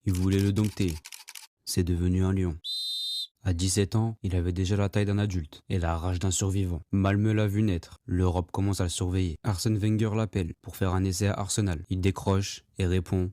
Il voulait le dompter. C'est devenu un lion. À 17 ans, il avait déjà la taille d'un adulte et la rage d'un survivant. Malmö l'a vu naître. L'Europe commence à le surveiller. Arsène Wenger l'appelle pour faire un essai à Arsenal. Il décroche et répond: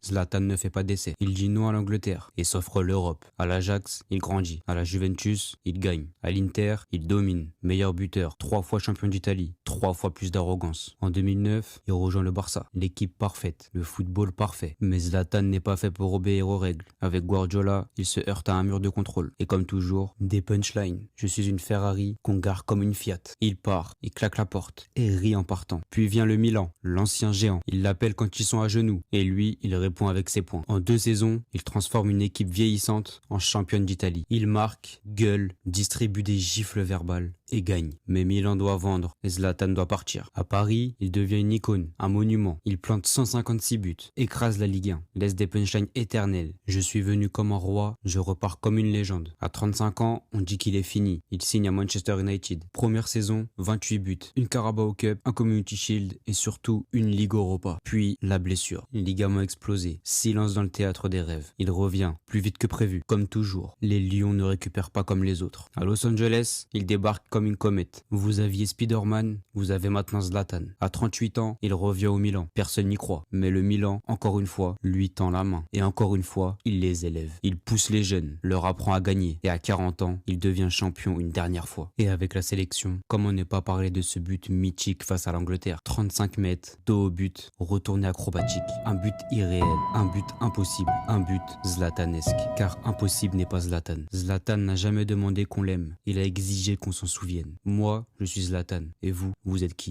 Zlatan ne fait pas d'essai. Il dit non à l'Angleterre et s'offre l'Europe. À l'Ajax, il grandit. À la Juventus, il gagne. À l'Inter, il domine. Meilleur buteur, 3 fois champion d'Italie, 3 fois plus d'arrogance. En 2009, il rejoint le Barça. L'équipe parfaite, le football parfait. Mais Zlatan n'est pas fait pour obéir aux règles. Avec Guardiola, il se heurte à un mur de contrôle. Et comme toujours, des punchlines. Je suis une Ferrari qu'on gare comme une Fiat. Il part, il claque la porte et rit en partant. Puis vient le Milan, l'ancien géant. Il l'appelle quand ils sont à genoux. Et lui, il répond avec ses points. En 2 saisons, il transforme une équipe vieillissante en championne d'Italie. Il marque, gueule, distribue des gifles verbales et gagne. Mais Milan doit vendre et Zlatan doit partir. À Paris, il devient une icône, un monument. Il plante 156 buts, écrase la Ligue 1, laisse des punchlines éternelles. Je suis venu comme un roi, je repars comme une légende. À 35 ans, on dit qu'il est fini. Il signe à Manchester United. Première saison, 28 buts, une Carabao Cup, un Community Shield et surtout une Ligue Europa. Puis la blessure, ligament explosé, silence dans le théâtre des rêves. Il revient, plus vite que prévu, comme toujours. Les Lions ne récupèrent pas comme les autres. À Los Angeles, il débarque comme une comète. Vous aviez Spider-Man, vous avez maintenant Zlatan. À 38 ans, il revient au Milan. Personne n'y croit. Mais le Milan, encore une fois, lui tend la main. Et encore une fois, il les élève. Il pousse les jeunes, leur apprend à gagner. Et à 40 ans, il devient champion une dernière fois. Et avec la sélection, comment ne pas parler de ce but mythique face à l'Angleterre? 35 mètres, dos au but, retourné acrobatique. Un but irréel, un but impossible, un but zlatanesque. Car impossible n'est pas Zlatan. Zlatan n'a jamais demandé qu'on l'aime. Il a exigé qu'on s'en souvienne. Moi, je suis Zlatan. Et vous, vous êtes qui?